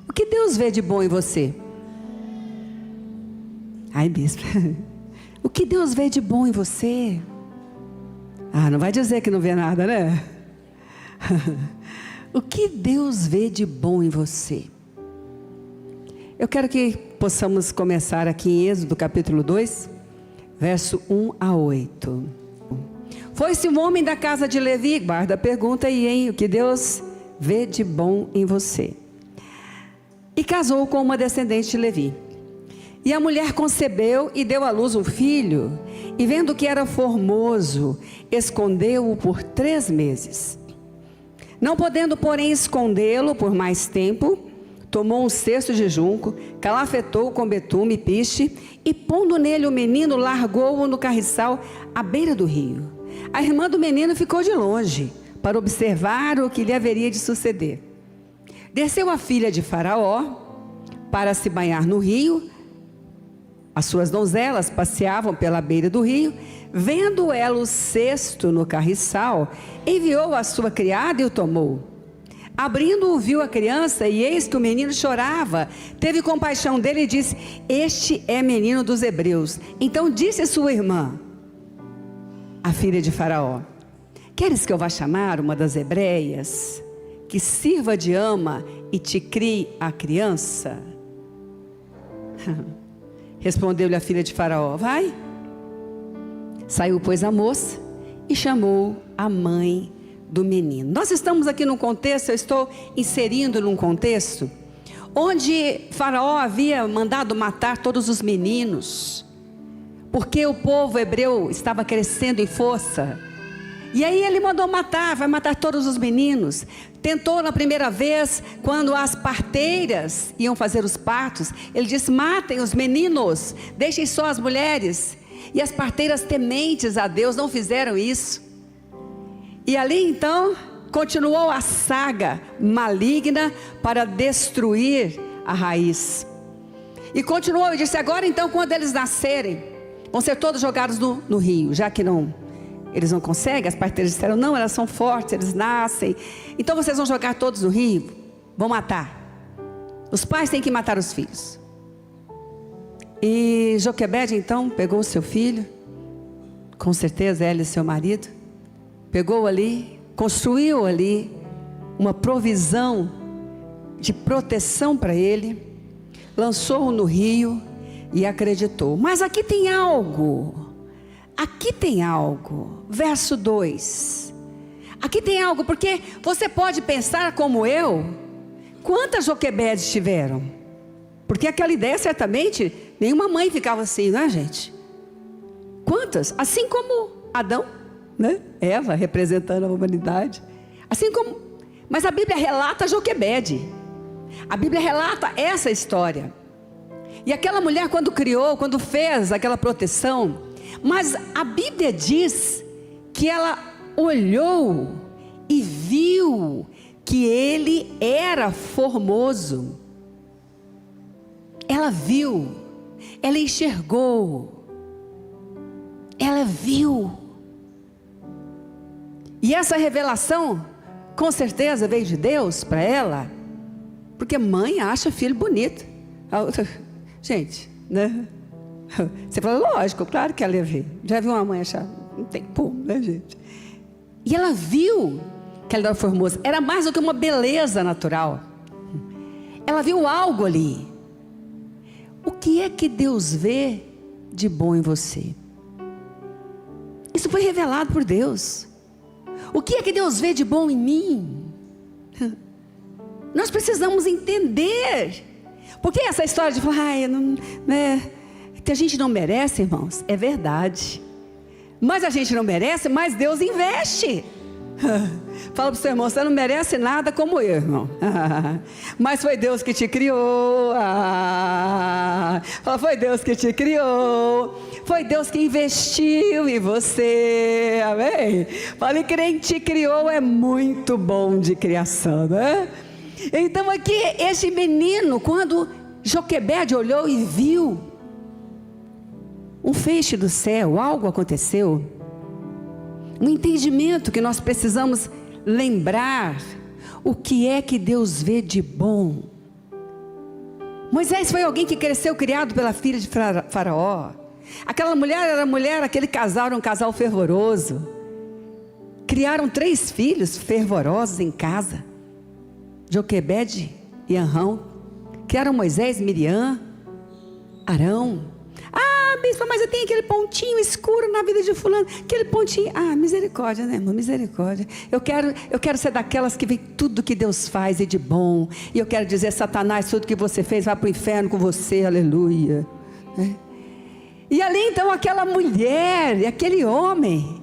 O que Deus vê de bom em você? Ai, bispo. O que Deus vê de bom em você? Ah, não vai dizer que não vê nada, né? O que Deus vê de bom em você? Eu quero que possamos começar aqui em Êxodo capítulo 2, verso 1 a 8. Foi-se um homem da casa de Levi, guarda a pergunta aí, hein? O que Deus vê de bom em você? E casou com uma descendente de Levi. E a mulher concebeu e deu à luz um filho, e vendo que era formoso, escondeu-o por 3 meses. Não podendo, porém, escondê-lo por mais tempo, tomou um cesto de junco, calafetou com betume e piche, e pondo nele o menino, largou-o no carriçal à beira do rio. A irmã do menino ficou de longe, para observar o que lhe haveria de suceder. Desceu a filha de Faraó, para se banhar no rio. As suas donzelas passeavam pela beira do rio. Vendo ela o cesto no carriçal, enviou a sua criada e o tomou. Abrindo-o, viu a criança, e eis que o menino chorava. Teve compaixão dele e disse: este é menino dos hebreus. Então disse sua irmã, a filha de Faraó: queres que eu vá chamar uma das hebreias, que sirva de ama e te crie a criança? Respondeu-lhe a filha de Faraó: vai. Saiu, pois, a moça e chamou a mãe do menino. Nós estamos aqui num contexto, eu estou inserindo num contexto onde Faraó havia mandado matar todos os meninos, porque o povo hebreu estava crescendo em força. E aí ele mandou matar, vai matar todos os meninos. Tentou na primeira vez, quando as parteiras iam fazer os partos, ele disse: matem os meninos, deixem só as mulheres. E as parteiras, tementes a Deus, não fizeram isso. E ali então continuou a saga maligna para destruir a raiz. E continuou e disse: agora então, quando eles nascerem, vão ser todos jogados no rio, já que eles não conseguem. As parteiras disseram: não, elas são fortes, eles nascem. Então vocês vão jogar todos no rio, vão matar. Os pais têm que matar os filhos. E Joquebede então pegou o seu filho, com certeza ele e seu marido, pegou ali, construiu ali uma provisão de proteção para ele, lançou-o no rio e acreditou. Mas aqui tem algo. Aqui tem algo, verso 2. Aqui tem algo, porque você pode pensar como eu: quantas Joquebedes tiveram? Porque aquela ideia, certamente, nenhuma mãe ficava assim, não é, gente? Quantas? Assim como Adão, né? Eva, representando a humanidade. Assim como... Mas a Bíblia relata Joquebede. A Bíblia relata essa história. E aquela mulher, quando fez aquela proteção... Mas a Bíblia diz que ela olhou e viu que ele era formoso. Ela viu, ela enxergou, ela viu. E essa revelação, com certeza, veio de Deus para ela, porque mãe acha filho bonito. Gente, né? Você fala: lógico, claro que ela ia ver. Já viu uma mãe achar? Não tem como, né, gente? E ela viu que ela era formosa. Era mais do que uma beleza natural. Ela viu algo ali. O que é que Deus vê de bom em você? Isso foi revelado por Deus. O que é que Deus vê de bom em mim? Nós precisamos entender. Porque essa história de falar: ai, não, né, que a gente não merece, irmãos, é verdade. Mas a gente não merece, mas Deus investe. Fala para o seu irmão: você não merece nada como eu, irmão. Mas foi Deus que te criou. Fala: foi Deus que te criou. Foi Deus que investiu em você. Amém? Fala: quem te criou é muito bom de criação, né? Então aqui, esse menino, quando Joquebede olhou e viu um feixe do céu, algo aconteceu. Um entendimento que nós precisamos lembrar. O que é que Deus vê de bom Moisés foi alguém que cresceu criado pela filha de Faraó. Aquela mulher era mulher, aquele casal era um casal fervoroso. Criaram 3 filhos fervorosos em casa: Joquebede e Arão. Criaram Moisés, Miriam, Arão. Ah, bispo, mas eu tenho aquele pontinho escuro na vida de fulano. Aquele pontinho. Ah, misericórdia, né, irmão? Misericórdia. Eu quero ser daquelas que vê tudo que Deus faz e de bom. E eu quero dizer: Satanás, tudo que você fez vai para o inferno com você. Aleluia. E ali então aquela mulher e aquele homem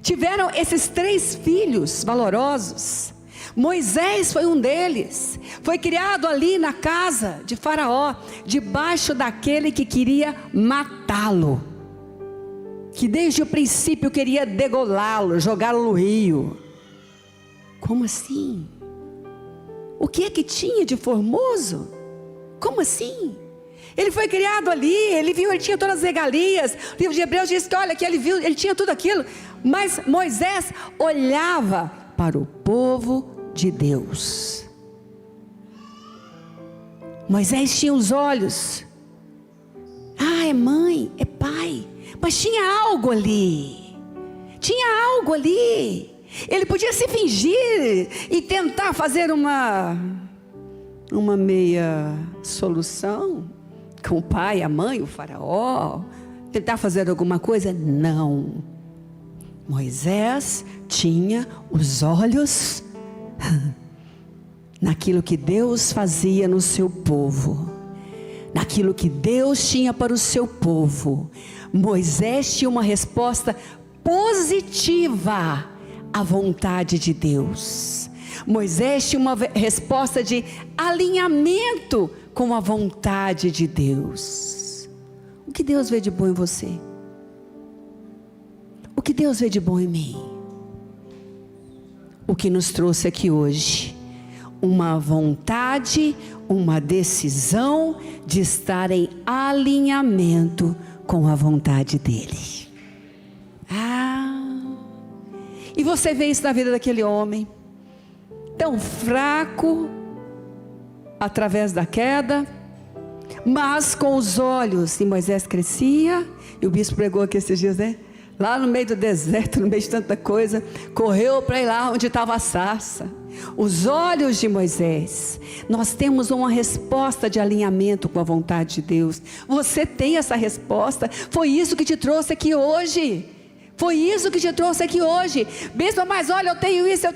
tiveram esses 3 filhos valorosos. Moisés foi um deles. Foi criado ali na casa de Faraó, debaixo daquele que queria matá-lo, que desde o princípio queria degolá-lo, jogá-lo no rio. Como assim? O que é que tinha de formoso? Como assim? Ele foi criado ali, ele tinha todas as regalias. O livro de Hebreus diz que olha, que ele tinha tudo aquilo. Mas Moisés olhava para o povo de Deus. Moisés tinha os olhos. Ah, é mãe, é pai. Mas tinha algo ali. Tinha algo ali. Ele podia se fingir e tentar fazer uma meia solução com o pai, a mãe, o faraó. Tentar fazer alguma coisa. Não. Moisés tinha os olhos naquilo que Deus fazia no seu povo, naquilo que Deus tinha para o seu povo. Moisés tinha uma resposta positiva à vontade de Deus. Moisés tinha uma resposta de alinhamento com a vontade de Deus. O que Deus vê de bom em você? O que Deus vê de bom em mim? O que nos trouxe aqui hoje? Uma vontade, uma decisão de estar em alinhamento com a vontade dEle. E você vê isso na vida daquele homem, tão fraco, através da queda, mas com os olhos. E Moisés crescia, e o bispo pregou aqui esses dias, né? Lá no meio do deserto, no meio de tanta coisa, correu para ir lá onde estava a sarça. Os olhos de Moisés. Nós temos uma resposta de alinhamento com a vontade de Deus. Você tem essa resposta. Foi isso que te trouxe aqui hoje. Foi isso que te trouxe aqui hoje. Bispo, mas olha, eu tenho isso.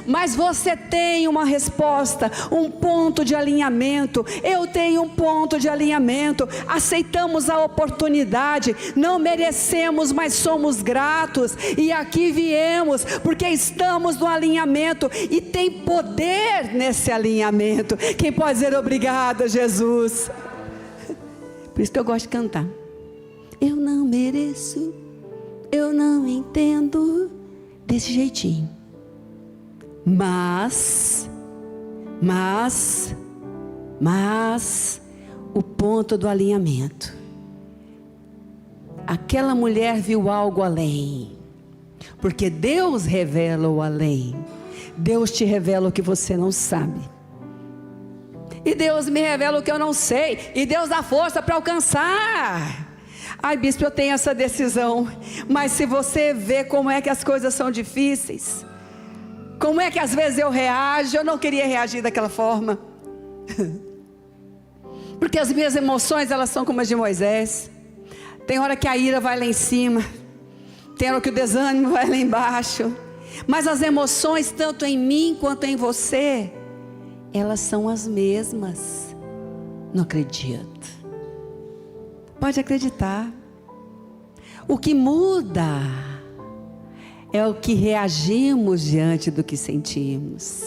Mas você tem uma resposta, um ponto de alinhamento. Eu tenho um ponto de alinhamento. Aceitamos a oportunidade. Não merecemos, mas somos gratos. E aqui viemos, porque estamos no alinhamento. E tem poder nesse alinhamento. Quem pode dizer obrigada, Jesus? Por isso que eu gosto de cantar. Eu não mereço. Eu não entendo desse jeitinho. Mas o ponto do alinhamento. Aquela mulher viu algo além. Porque Deus revela o além. Deus te revela o que você não sabe. E Deus me revela o que eu não sei. E Deus dá força para alcançar. Ai, bispo, eu tenho essa decisão. Mas se você vê como é que as coisas são difíceis, como é que às vezes eu reajo, eu não queria reagir daquela forma. Porque as minhas emoções, elas são como as de Moisés. Tem hora que a ira vai lá em cima, tem hora que o desânimo vai lá embaixo. Mas as emoções, tanto em mim quanto em você, elas são as mesmas. Não acredito. Pode acreditar. O que muda é o que reagimos diante do que sentimos.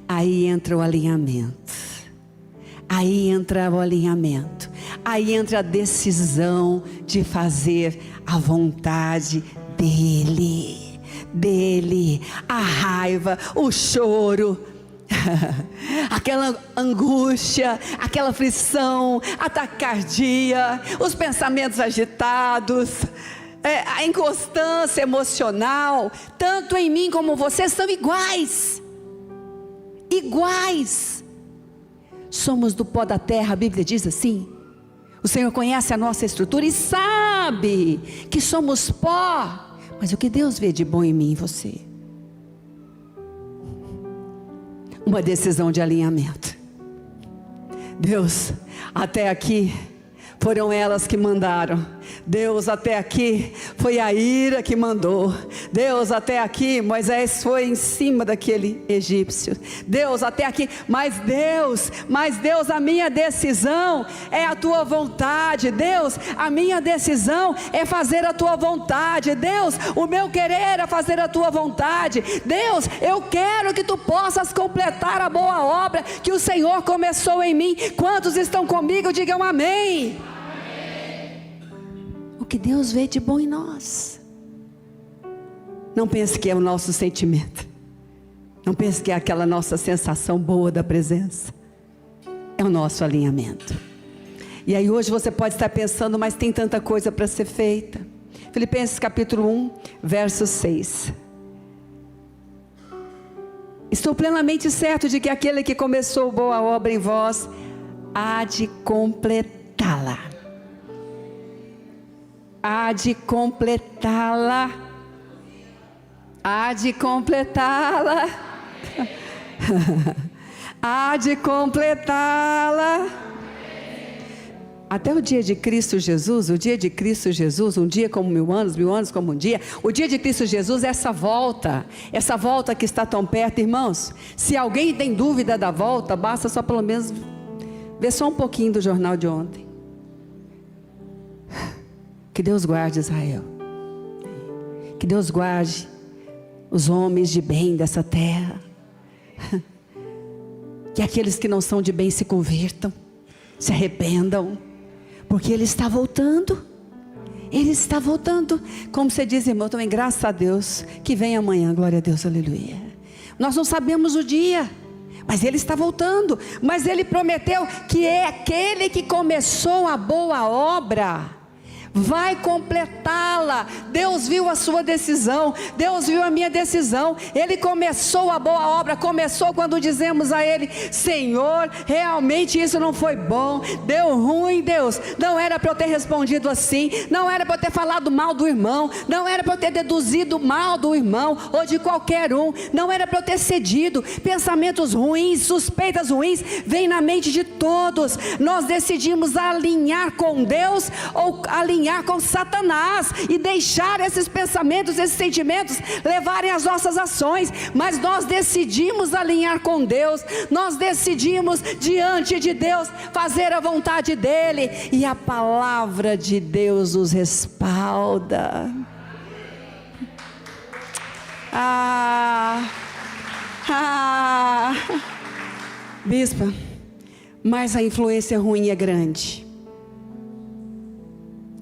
Aí entra o alinhamento. Aí entra o alinhamento. Aí entra a decisão de fazer a vontade dele. A raiva, o choro, aquela angústia, aquela aflição, a taquicardia, os pensamentos agitados, a inconstância emocional, tanto em mim como você, são iguais. somos do pó da terra, a Bíblia diz assim. O Senhor conhece a nossa estrutura e sabe que somos pó. Mas o que Deus vê de bom em mim e em você? Uma decisão de alinhamento. Deus, até aqui foram elas que mandaram. Deus, até aqui foi a ira que mandou. Deus, até aqui Moisés foi em cima daquele egípcio. Deus, até aqui, mas Deus, a minha decisão é a tua vontade. Deus, a minha decisão é fazer a tua vontade. Deus, o meu querer é fazer a tua vontade. Deus, eu quero que tu possas completar a boa obra que o Senhor começou em mim. Quantos estão comigo? Digam amém. O que Deus vê de bom em nós. Não pense que é o nosso sentimento. Não pense que é aquela nossa sensação boa da presença. É o nosso alinhamento. E aí hoje você pode estar pensando, mas tem tanta coisa para ser feita. Filipenses capítulo 1, verso 6. Estou plenamente certo de que aquele que começou boa obra em vós, há de completá-la. Há de completá-la. Há de completá-la. Há de completá-la. Até o dia de Cristo Jesus, o dia de Cristo Jesus, um dia como 1000 anos, 1000 anos como um dia. O dia de Cristo Jesus é essa volta que está tão perto, irmãos. Se alguém tem dúvida da volta, basta só pelo menos ver só um pouquinho do jornal de ontem. Que Deus guarde Israel. Que Deus guarde os homens de bem dessa terra. Que aqueles que não são de bem se convertam, se arrependam, porque Ele está voltando. Ele está voltando. Como você diz, irmão, também graças a Deus, que vem amanhã, glória a Deus, aleluia. Nós não sabemos o dia, mas Ele está voltando. Mas Ele prometeu que é aquele que começou a boa obra vai completá-la. Deus viu a sua decisão, Deus viu a minha decisão. Ele começou a boa obra. Começou quando dizemos a Ele: Senhor, realmente isso não foi bom, deu ruim. Deus, não era para eu ter respondido assim, não era para eu ter falado mal do irmão, não era para eu ter deduzido mal do irmão ou de qualquer um, não era para eu ter cedido. Pensamentos ruins, suspeitas ruins vêm na mente de todos. Nós decidimos alinhar com Deus ou alinhar com Satanás e deixar esses pensamentos, esses sentimentos levarem as nossas ações. Mas nós decidimos alinhar com Deus, nós decidimos diante de Deus fazer a vontade dEle, e a palavra de Deus nos respalda. Bispa, mas a influência ruim é grande.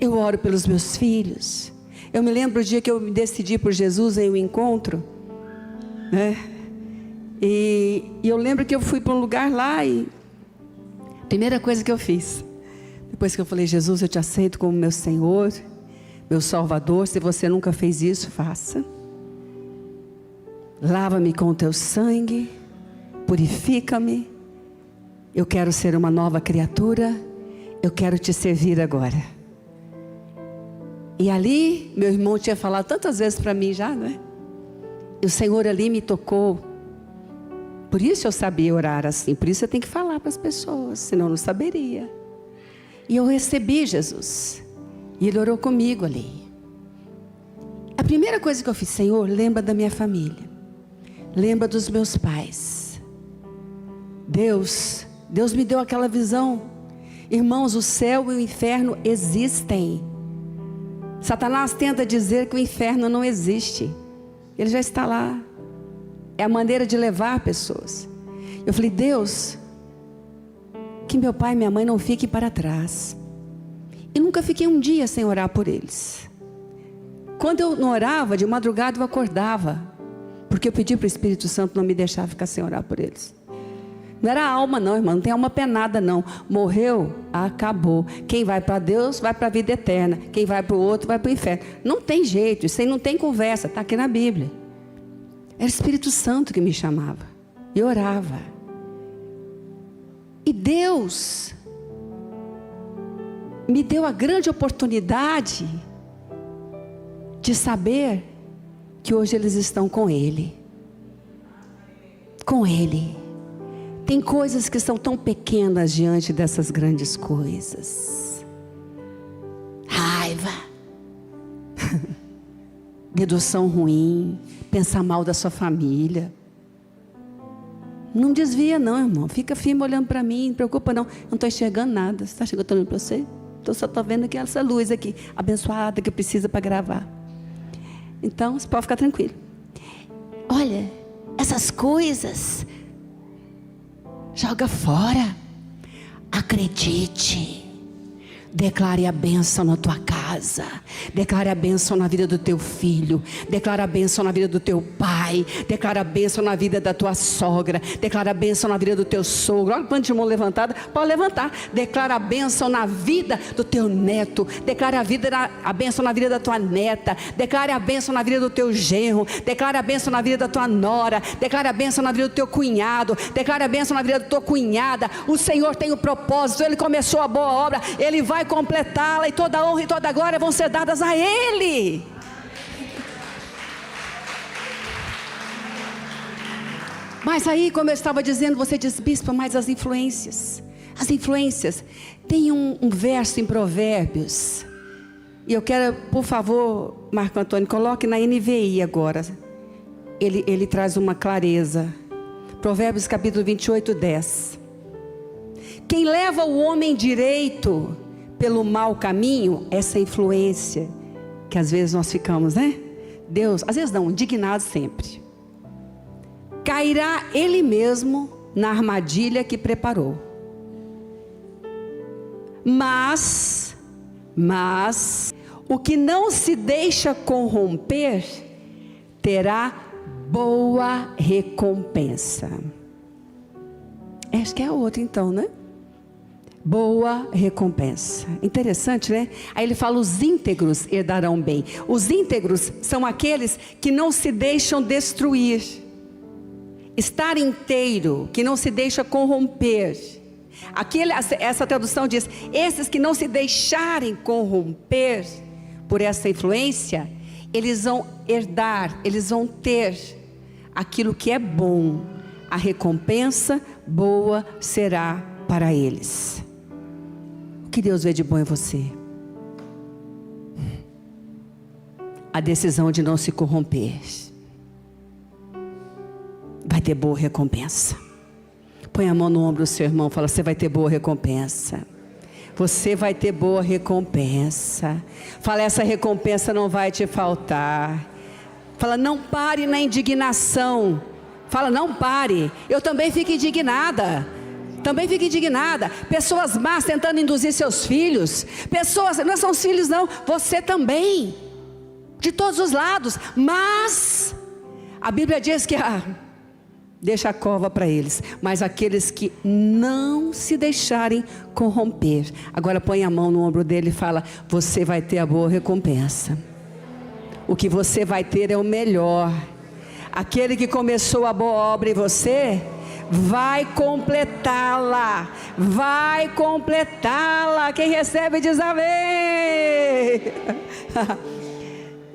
Eu oro pelos meus filhos. Eu me lembro o dia que eu me decidi por Jesus em um encontro, né? E eu lembro que eu fui para um lugar lá e a primeira coisa que eu fiz, depois que eu falei: Jesus, eu te aceito como meu Senhor, meu Salvador. Se você nunca fez isso, faça. Lava-me com o teu sangue, purifica-me. Eu quero ser uma nova criatura. Eu quero te servir agora. E ali, meu irmão tinha falado tantas vezes para mim já, não é? E o Senhor ali me tocou. Por isso eu sabia orar assim. Por isso eu tenho que falar para as pessoas, senão eu não saberia. E eu recebi Jesus. E Ele orou comigo ali. A primeira coisa que eu fiz: Senhor, lembra da minha família. Lembra dos meus pais. Deus me deu aquela visão. Irmãos, o céu e o inferno existem. Satanás tenta dizer que o inferno não existe. Ele já está lá. É a maneira de levar pessoas. Eu falei: Deus, que meu pai e minha mãe não fiquem para trás. E nunca fiquei um dia sem orar por eles. Quando eu não orava, de madrugada eu acordava, porque eu pedi para o Espírito Santo não me deixar ficar sem orar por eles. Não era alma não, irmão, não tem alma penada não. Morreu, acabou. Quem vai para Deus vai para a vida eterna. Quem vai para o outro vai para o inferno. Não tem jeito, isso aí não tem conversa, está aqui na Bíblia. Era o Espírito Santo que me chamava. E orava. E Deus me deu a grande oportunidade de saber que hoje eles estão com Ele. Com Ele. Tem coisas que são tão pequenas diante dessas grandes coisas. Raiva. Dedução ruim. Pensar mal da sua família. Não desvia não, irmão. Fica firme olhando para mim. Não preocupa não. Não estou enxergando nada. Você está chegando olhando para você? Então só estou vendo aqui essa luz aqui. Abençoada que precisa para gravar. Então você pode ficar tranquilo. Olha, essas coisas, joga fora. Acredite. Declare a bênção na tua casa. Declare a bênção na vida do teu filho. Declare a bênção na vida do teu pai. Declare a bênção na vida da tua sogra. Declare a bênção na vida do teu sogro. Olha o bando de mão levantada. Pode levantar. Declare a bênção na vida do teu neto. Declare a bênção na vida da tua neta. Declare a bênção na vida do teu genro. Declare a bênção na vida da tua nora. Declare a bênção na vida do teu cunhado. Declare a bênção na vida da tua cunhada. O Senhor tem o propósito. Ele começou a boa obra. Ele vai completá-la, e toda a honra e toda a glória vão ser dadas a Ele. Mas aí, como eu estava dizendo, você diz, bispo, mas as influências, tem um verso em Provérbios, e eu quero, por favor, Marco Antônio, coloque na NVI agora, ele traz uma clareza. Provérbios capítulo 28, 10. Quem leva o homem direito pelo mau caminho, essa influência que às vezes nós ficamos, né? Deus, às vezes não, indignado sempre. Cairá ele mesmo na armadilha que preparou. Mas o que não se deixa corromper terá boa recompensa. Acho que é a outra então, né? Boa recompensa. Interessante, né? Aí ele fala, os íntegros herdarão bem. Os íntegros são aqueles que não se deixam destruir. Estar inteiro, que não se deixa corromper. Essa tradução diz, esses que não se deixarem corromper por essa influência, eles vão herdar, eles vão ter aquilo que é bom. A recompensa boa será para eles. O que Deus vê de bom em você? A decisão de não se corromper. Vai ter boa recompensa. Põe a mão no ombro do seu irmão, fala, você vai ter boa recompensa. Você vai ter boa recompensa. Fala, essa recompensa não vai te faltar. Fala, não pare na indignação. Fala, não pare. Eu também fico indignada. Pessoas más tentando induzir seus filhos. Pessoas, não são os filhos não, você também. De todos os lados. Mas a Bíblia diz que deixa a cova para eles. Mas aqueles que não se deixarem corromper. Agora põe a mão no ombro dele e fala, você vai ter a boa recompensa. O que você vai ter é o melhor. Aquele que começou a boa obra em você, vai completá-la. Quem recebe diz amém.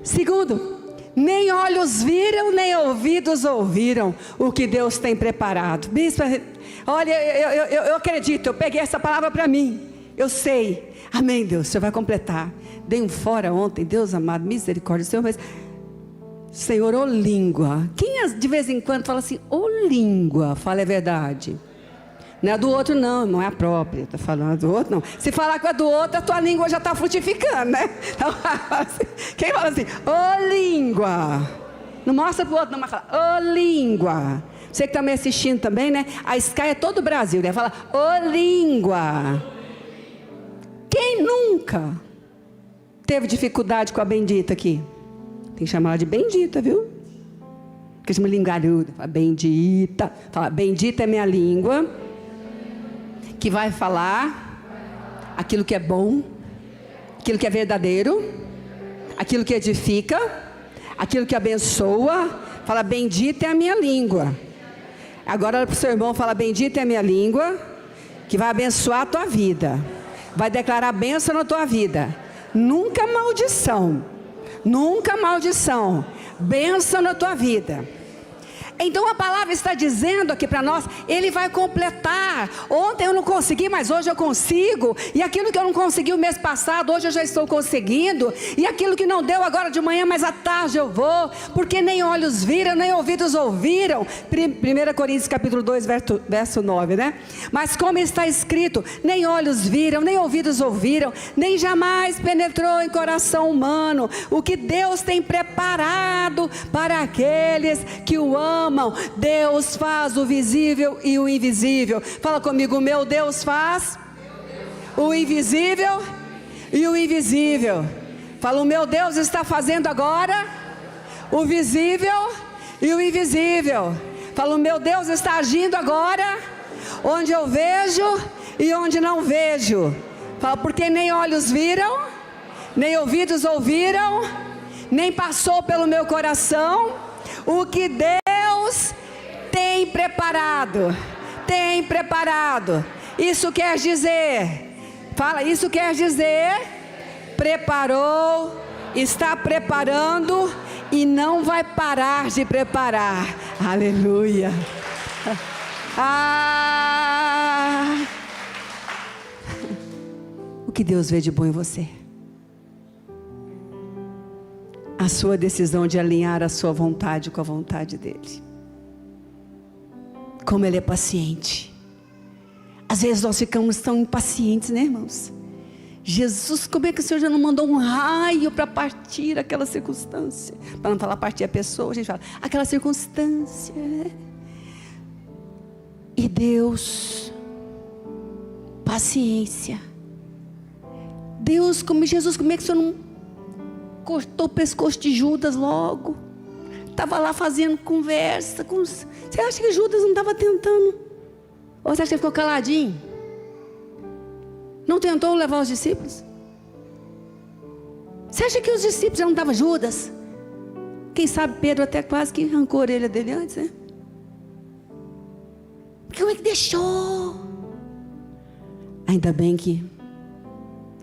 Segundo, nem olhos viram, nem ouvidos ouviram o que Deus tem preparado. Bispo, olha, eu acredito, eu peguei essa palavra para mim. Eu sei, amém Deus, o Senhor vai completar. Dei um fora ontem, Deus amado, misericórdia do Senhor, mas Senhor, ô língua. Quem de vez em quando fala assim, ô língua, fala é verdade. Não é a do outro não é a própria. Está falando do outro não. Se falar com a do outro, a tua língua já está frutificando, né? Então, quem fala assim, ô língua. Não mostra para o outro não, mas fala, ô língua. Você que está me assistindo também, né? A Sky é todo o Brasil, né? Fala, ô língua. Quem nunca teve dificuldade com a bendita aqui? Tem que chamar ela de bendita, viu? Porque chama linguaruda. Fala, bendita. Fala, bendita é minha língua, que vai falar aquilo que é bom, aquilo que é verdadeiro, aquilo que edifica, aquilo que abençoa. Fala, bendita é a minha língua. Agora olha para o seu irmão, fala, bendita é a minha língua, que vai abençoar a tua vida, vai declarar bênção na tua vida. Nunca maldição, bênção na tua vida. Então a palavra está dizendo aqui para nós, Ele vai completar. Ontem eu não consegui, mas hoje eu consigo. E aquilo que eu não consegui o mês passado, hoje eu já estou conseguindo. E aquilo que não deu agora de manhã, mas à tarde eu vou. Porque nem olhos viram, nem ouvidos ouviram. 1 Coríntios capítulo 2, verso 9, né? Mas como está escrito, nem olhos viram, nem ouvidos ouviram, nem jamais penetrou em coração humano o que Deus tem preparado para aqueles que o amam. Deus faz o visível e o invisível. Fala comigo, meu Deus faz o invisível e o invisível. Fala, o meu Deus está fazendo agora o visível e o invisível. Fala, o meu Deus está agindo agora onde eu vejo e onde não vejo. Fala, porque nem olhos viram, nem ouvidos ouviram, nem passou pelo meu coração o que Deus tem preparado. Isso quer dizer, fala, isso quer dizer, preparou, está preparando e não vai parar de preparar. Aleluia. O que Deus vê de bom em você? A sua decisão de alinhar a sua vontade com a vontade dEle. Como Ele é paciente. Às vezes nós ficamos tão impacientes, né, irmãos? Jesus, como é que o Senhor já não mandou um raio para partir aquela circunstância? Para não falar partir a pessoa, a gente fala, aquela circunstância. E Deus, paciência. Deus, como Jesus, como é que o Senhor não cortou o pescoço de Judas logo? Estava lá fazendo conversa com os... Você acha que Judas não estava tentando? Ou você acha que ele ficou caladinho? Não tentou levar os discípulos? Você acha que os discípulos já não estavam Judas? Quem sabe Pedro até quase que arrancou a orelha dele antes, né? Como é que deixou? Ainda bem que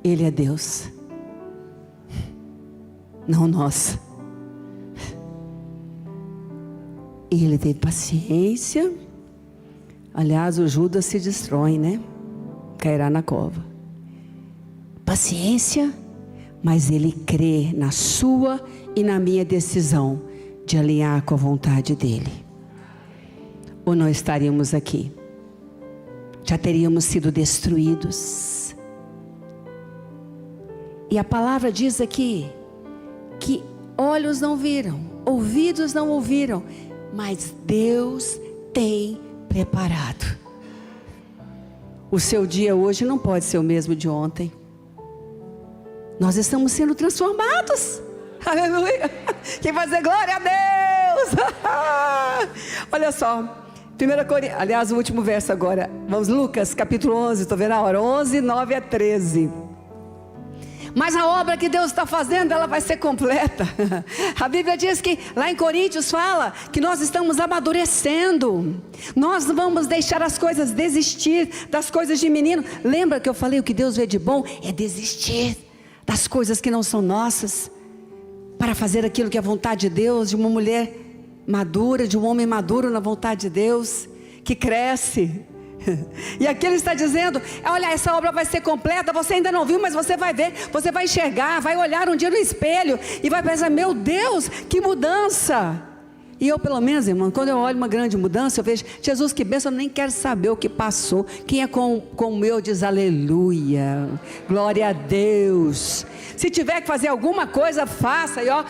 Ele é Deus, não nós. Ele teve paciência. Aliás, o Judas se destrói, né? Cairá na cova. Paciência, mas ele crê na sua e na minha decisão de alinhar com a vontade dele. Ou não estaríamos aqui? Já teríamos sido destruídos. E a palavra diz aqui que olhos não viram, ouvidos não ouviram, mas Deus tem preparado. O seu dia hoje não pode ser o mesmo de ontem. Nós estamos sendo transformados. Aleluia. Quem vai dizer glória a Deus? Olha só, 1 Coríntios, aliás, o último verso agora. Vamos, Lucas, capítulo 11, estou vendo a hora, 11, 9 a 13. Mas a obra que Deus está fazendo, ela vai ser completa. A Bíblia diz que lá em Coríntios fala que nós estamos amadurecendo. Nós vamos deixar as coisas, desistir das coisas de menino. Lembra que eu falei, o que Deus vê de bom é desistir das coisas que não são nossas, para fazer aquilo que é a vontade de Deus, de uma mulher madura, de um homem maduro na vontade de Deus, que cresce. E aqui ele está dizendo, olha, essa obra vai ser completa, você ainda não viu, mas você vai ver, você vai enxergar, vai olhar um dia no espelho e vai pensar, meu Deus, que mudança. E eu, pelo menos, irmão, quando eu olho uma grande mudança, eu vejo, Jesus, que bênção, eu nem quero saber o que passou. Quem é com o meu diz aleluia, glória a Deus. Se tiver que fazer alguma coisa, faça. E ó,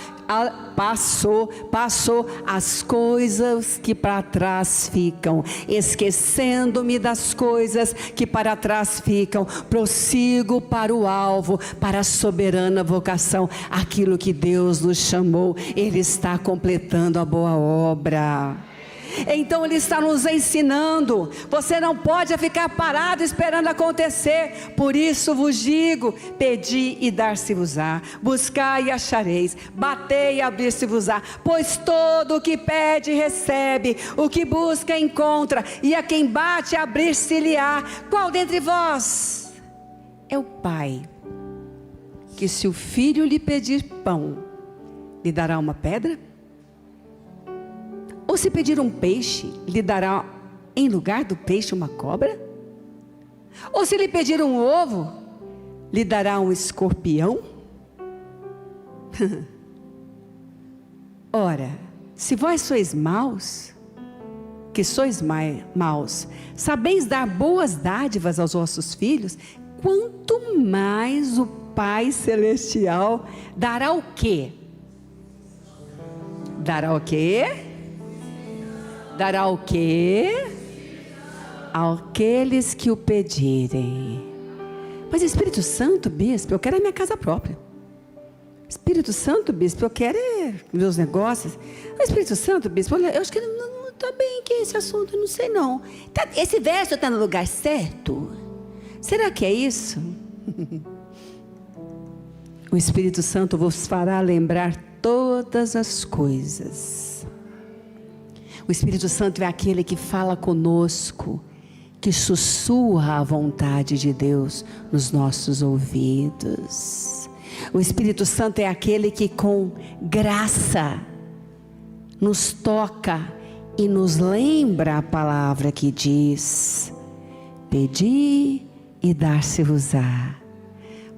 passou as coisas que para trás ficam, esquecendo-me das coisas que para trás ficam, prossigo para o alvo, para a soberana vocação, aquilo que Deus nos chamou. Ele está completando a boa obra. Então Ele está nos ensinando. Você não pode ficar parado esperando acontecer. Por isso vos digo: pedi e dar-se-vos-á, buscai e achareis, batei e abrir-se-vos-á. Pois todo o que pede recebe, o que busca encontra, e a quem bate abrir-se-lhe-á. Qual dentre vós é o pai que, se o filho lhe pedir pão, lhe dará uma pedra? Ou se pedir um peixe, lhe dará em lugar do peixe uma cobra? Ou se lhe pedir um ovo, lhe dará um escorpião? Ora, se vós sois maus, que sois maus, sabeis dar boas dádivas aos vossos filhos, quanto mais o Pai Celestial dará o quê? Dará o quê? Dará o quê? Àqueles que o pedirem. Mas Espírito Santo, bispo, eu quero a minha casa própria. Espírito Santo, bispo, eu quero meus negócios. Espírito Santo, bispo, olha, eu acho que não está bem aqui esse assunto, eu não sei não. Esse verso está no lugar certo? Será que é isso? O Espírito Santo vos fará lembrar todas as coisas. O Espírito Santo é aquele que fala conosco, que sussurra a vontade de Deus nos nossos ouvidos. O Espírito Santo é aquele que com graça nos toca e nos lembra a palavra que diz: pedi e dar-se-vos-á,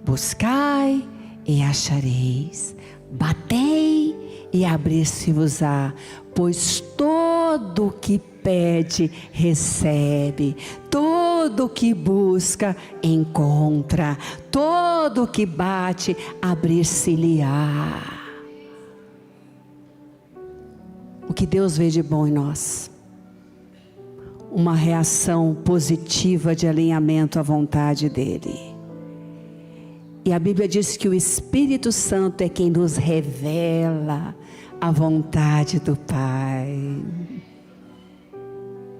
buscai e achareis, batei e abrir-se-vos-á, pois todo o que pede, recebe, todo o que busca, encontra, todo o que bate, abrir-se-lhe-á. O que Deus vê de bom em nós? Uma reação positiva de alinhamento à vontade dEle. E a Bíblia diz que o Espírito Santo é quem nos revela a vontade do Pai.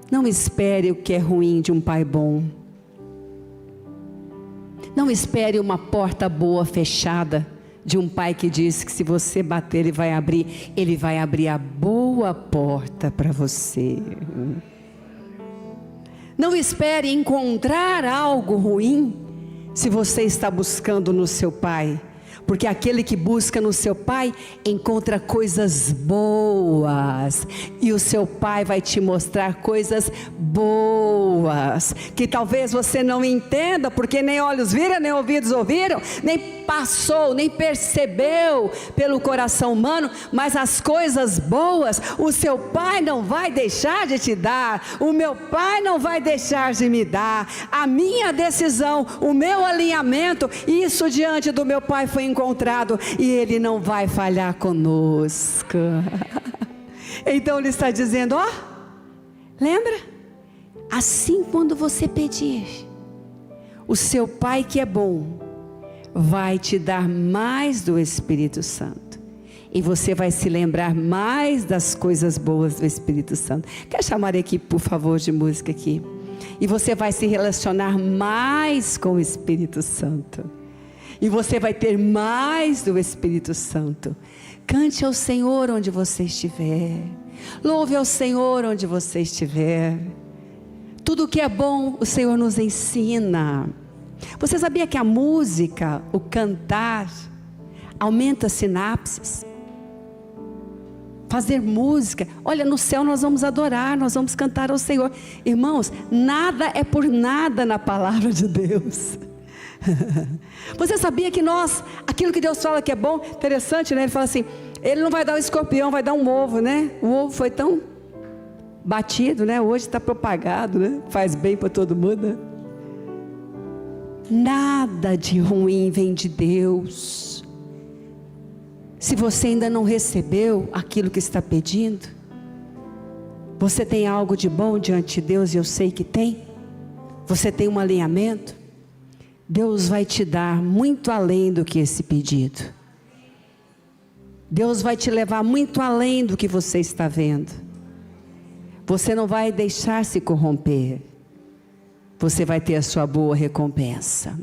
Não espere o que é ruim de um pai bom. Não espere uma porta boa fechada de um pai que diz que se você bater ele vai abrir a boa porta para você. Não espere encontrar algo ruim se você está buscando no seu pai. Porque aquele que busca no seu pai encontra coisas boas. E o seu pai vai te mostrar coisas boas. Que talvez você não entenda, porque nem olhos viram, nem ouvidos ouviram, nem passou, nem percebeu pelo coração humano. Mas as coisas boas, o seu pai não vai deixar de te dar. O meu pai não vai deixar de me dar. A minha decisão, o meu alinhamento, isso diante do meu pai foi encontrado, e Ele não vai falhar conosco. Então Ele está dizendo, ó, lembra? Assim quando você pedir, o seu Pai que é bom, vai te dar mais do Espírito Santo. E você vai se lembrar mais das coisas boas do Espírito Santo. Quer chamar a equipe, por favor, de música aqui? E você vai se relacionar mais com o Espírito Santo. E você vai ter mais do Espírito Santo. Cante ao Senhor onde você estiver. Louve ao Senhor onde você estiver. Tudo que é bom, o Senhor nos ensina. Você sabia que a música, o cantar, aumenta sinapses? Fazer música, olha, no céu nós vamos adorar, nós vamos cantar ao Senhor. Irmãos, nada é por nada na palavra de Deus. Você sabia que aquilo que Deus fala que é bom, interessante, né? Ele fala assim, Ele não vai dar um escorpião, vai dar um ovo, né? O ovo foi tão batido, né? Hoje está propagado, né? Faz bem para todo mundo, né? Nada de ruim vem de Deus. Se você ainda não recebeu aquilo que está pedindo, você tem algo de bom diante de Deus, e eu sei que tem. Você tem um alinhamento. Deus vai te dar muito além do que esse pedido. Deus vai te levar muito além do que você está vendo. Você não vai deixar se corromper. Você vai ter a sua boa recompensa.